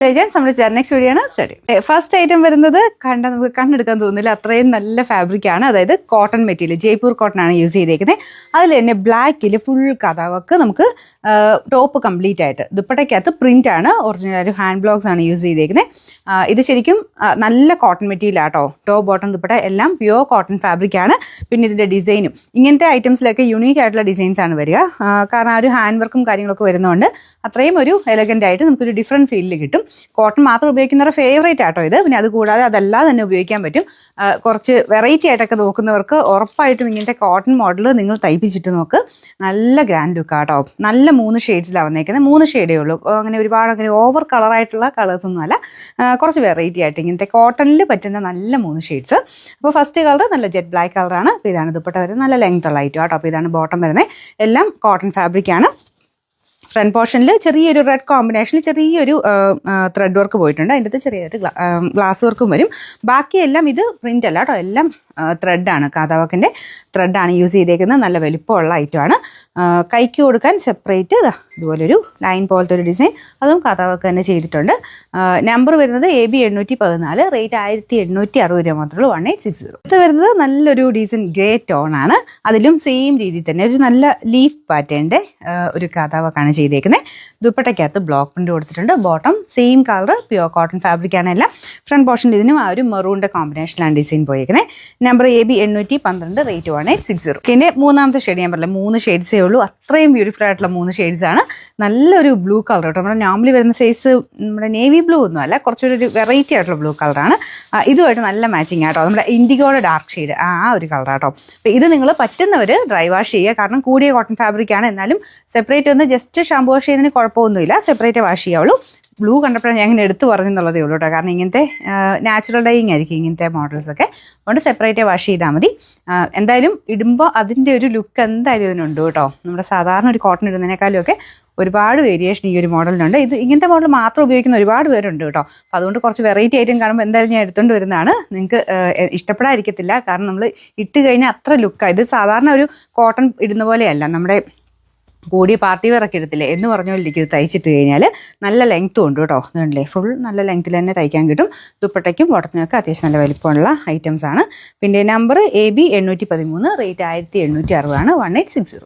നമ്മുടെ next video ആണ് study. First item വരുന്നത് നമുക്ക് കണ്ണെടുക്കാൻ തോന്നുന്നില്ല, അത്രയും നല്ല ഫാബ്രിക് ആണ്. അതായത് കോട്ടൺ മെറ്റീരിയൽ, ജയ്പൂർ കോട്ടൺ ആണ് യൂസ് ചെയ്തേക്കുന്നത്. അതിൽ തന്നെ ബ്ലാക്കിൽ ഫുൾ കഥാവർക്ക് നമുക്ക് ടോപ്പ് കംപ്ലീറ്റ് ആയിട്ട്, ദുപ്പട്ടയ്ക്കകത്ത് പ്രിന്റ് ആണ്, ഒറിജിനൽ ഒരു ഹാൻഡ് ബ്ലോക്സ് ആണ് യൂസ് ചെയ്തേക്കുന്നത്. ഇത് ശരിക്കും നല്ല കോട്ടൺ മെറ്റീരിയൽ ആട്ടോ. ടോപ്പ് ബോട്ടം ദുപ്പട്ട എല്ലാം പ്യുവർ കോട്ടൺ ഫാബ്രിക് ആണ്. പിന്നെ ഇതിന്റെ ഡിസൈനും ഇങ്ങനത്തെ ഐറ്റംസിലൊക്കെ യുണീക്ക് ആയിട്ടുള്ള ഡിസൈൻസ് ആണ് വരിക. കാരണം ആ ഒരു ഹാൻഡ് വർക്കും കാര്യങ്ങളൊക്കെ വരുന്നതുകൊണ്ട് അത്രയും ഒരു എലഗന്റ് ആയിട്ട് നമുക്കൊരു ഡിഫറെന്റ് ഫീലിൽ കിട്ടും. കോട്ടൺ മാത്രം ഉപയോഗിക്കുന്നവരുടെ ഫേവറേറ്റ് ആട്ടോ ഇത്. പിന്നെ അതുകൂടാതെ അതല്ലാതെ തന്നെ ഉപയോഗിക്കാൻ പറ്റും. കുറച്ച് വെറൈറ്റി ആയിട്ടൊക്കെ നോക്കുന്നവർക്ക് ഉറപ്പായിട്ടും ഇങ്ങനത്തെ കോട്ടൺ മോഡൽ നിങ്ങൾ തയ്പ്പിച്ചിട്ട് നോക്ക്. നല്ല ഗ്രാൻഡ് ലുക്ക് ആട്ടോ. നല്ല 3 ഷെയ്ഡ്സിലാണ് വന്നേക്കുന്നത്. 3 ഷെയ്ഡേ ഉള്ളൂ. അങ്ങനെ ഒരുപാട് അങ്ങനെ ഓവർ കളറായിട്ടുള്ള കളേഴ്സ് ഒന്നും അല്ല. കുറച്ച് വെറൈറ്റി ആയിട്ട് ഇങ്ങനത്തെ കോട്ടണിൽ പറ്റുന്ന നല്ല 3 ഷെയ്ഡ്സ്. അപ്പോൾ ഫസ്റ്റ് കളർ നല്ല ജെറ്റ് ബ്ലാക്ക് കളറാണ്. അപ്പോൾ ഇതാണ് ദുപ്പട്ട വരുന്നത്. നല്ല ലെങ്ത് ഉള്ള ഐറ്റം ആട്ടോ. അപ്പോൾ ഇതാണ് ബോട്ടം വരുന്നത്. എല്ലാം കോട്ടൺ ഫാബ്രിക് ആണ്. ഫ്രണ്ട് പോർഷനിൽ ചെറിയൊരു റെഡ് കോമ്പിനേഷനിൽ ചെറിയൊരു ത്രെഡ് വർക്ക് പോയിട്ടുണ്ട്. അതിൻ്റെ അകത്ത് ചെറിയൊരു ഗ്ലാസ് വർക്കും വരും. ബാക്കിയെല്ലാം ഇത് പ്രിൻ്റ് അല്ല കേട്ടോ, എല്ലാം ത്രെഡാണ്. കാതാവക്കിൻ്റെ ത്രെഡാണ് യൂസ് ചെയ്തേക്കുന്നത്. നല്ല വലിപ്പമുള്ള ഐറ്റമാണ്. കൈക്ക് കൊടുക്കാൻ സെപ്പറേറ്റ് ഇതുപോലൊരു ലൈൻ പോലത്തെ ഒരു ഡിസൈൻ, അതും കാതാവക്ക് തന്നെ ചെയ്തിട്ടുണ്ട്. നമ്പർ വരുന്നത് AB 814, റേറ്റ് 1860 രൂപ മാത്രമേ ഉള്ളൂ. 1860. ഇത് വരുന്നത് നല്ലൊരു ഡീസൻറ്റ് ഗ്രേ ടോൺ ആണ്. അതിലും സെയിം രീതിയിൽ തന്നെ ഒരു നല്ല ലീഫ് പാറ്റേണിൻ്റെ ഒരു കാതാവക്കാണ് ചെയ്തേക്കുന്നത്. ദുപ്പട്ടയ്ക്കകത്ത് ബ്ലോക്ക് പ്രിന്റ് കൊടുത്തിട്ടുണ്ട്. Bottom same colour pure cotton fabric ആണ് എല്ലാം. ഫ്രണ്ട് പോർഷനിൽ ഇതിനും ആ ഒരു മെറൂണിൻ്റെ കോമ്പിനേഷനിലാണ് ഡിസൈൻ പോയിരിക്കുന്നത്. Number AB 812, rate 1860. പിന്നെ മൂന്നാമത്തെ ഷെയ്ഡ് ഞാൻ പറഞ്ഞില്ല, 3 ഷെയ്ഡ്സേ ഉള്ളൂ. അത്രയും ബ്യൂട്ടിഫുൾ ആയിട്ടുള്ള 3 ഷെയ്ഡ്സ് ആണ്. നല്ലൊരു ബ്ലൂ കളർ കേട്ടോ. നമ്മുടെ നോർമലി വരുന്ന സൈസ് നമ്മുടെ നേവി ബ്ലൂ ഒന്നും അല്ല, കുറച്ചൊരു വെറൈറ്റി ആയിട്ടുള്ള ബ്ലൂ കളറാണ്. ഇതുമായിട്ട് നല്ല മാച്ചിങ് ആട്ടോ. നമ്മുടെ ഇൻഡിഗോയുടെ ഡാർക്ക് ഷെയ്ഡ് ആ ഒരു കളറാട്ടോ. അപ്പോൾ ഇത് നിങ്ങൾ പറ്റുന്നവർ ഡ്രൈ വാഷ് ചെയ്യുക. കാരണം കൂടിയ കോട്ടൺ ഫാബ്രിക് ആണ്. എന്നാലും സെപ്പറേറ്റ് ഒന്ന് ജസ്റ്റ് ഷാമ്പു വാഷ് ചെയ്യുന്നതിന് കുഴപ്പമൊന്നുമില്ല. Separate wash ചെയ്യാവുള്ളൂ. ബ്ലൂ കണ്ടപ്പോഴാണ് ഞാൻ ഇങ്ങനെ എടുത്ത് പറഞ്ഞെന്നുള്ളതേ ഉള്ളൂ കേട്ടോ. കാരണം ഇങ്ങനത്തെ നാച്ചുറൽ ഡൈയിങ് ആയിരിക്കും ഇങ്ങനത്തെ മോഡൽസൊക്കെ. അതുകൊണ്ട് സെപ്പറേറ്റ് വാഷ് ചെയ്താൽ മതി. എന്തായാലും ഇടുമ്പോൾ അതിൻ്റെ ഒരു ലുക്ക് എന്തായാലും ഇതിനുണ്ട് കേട്ടോ. നമ്മുടെ സാധാരണ ഒരു കോട്ടൺ ഇടുന്നതിനേക്കാളും ഒക്കെ ഒരുപാട് വേരിയേഷൻ ഈ ഒരു മോഡലിനുണ്ട്. ഇത് ഇങ്ങനത്തെ മോഡൽ മാത്രം ഉപയോഗിക്കുന്ന ഒരുപാട് പേരുണ്ട് കേട്ടോ. അപ്പോൾ അതുകൊണ്ട് കുറച്ച് വെറൈറ്റി ഐറ്റം കാണുമ്പോൾ എന്തായാലും ഞാൻ എടുത്തുകൊണ്ട് വരുന്നതാണ്. നിങ്ങൾക്ക് ഇഷ്ടപ്പെടാതിരിക്കത്തില്ല. കാരണം നമ്മൾ ഇട്ട് കഴിഞ്ഞാൽ അത്ര ലുക്കാണ്. ഇത് സാധാരണ ഒരു കോട്ടൺ ഇടുന്ന പോലെയല്ല. നമ്മുടെ കൂടിയ പാർട്ടി വെയറൊക്കെ എടുത്തില്ലേ എന്ന് പറഞ്ഞുകൊണ്ടിരിക്കും. ഇത് തയ്ച്ചിട്ട് കഴിഞ്ഞാൽ നല്ല ലെങ്ത്തും ഉണ്ട് കേട്ടോ. അതുകൊണ്ടല്ലേ ഫുൾ നല്ല ലെങ്ത്തിൽ തന്നെ തയ്ക്കാൻ കിട്ടും. ദുപ്പട്ടയ്ക്കും ബോട്ടത്തിനൊക്കെ അത്യാവശ്യം നല്ല വലിപ്പമുള്ള ഐറ്റംസ് ആണ്. പിന്നെ നമ്പർ AB 813, റേറ്റ് 1860 ആണ്. 1860.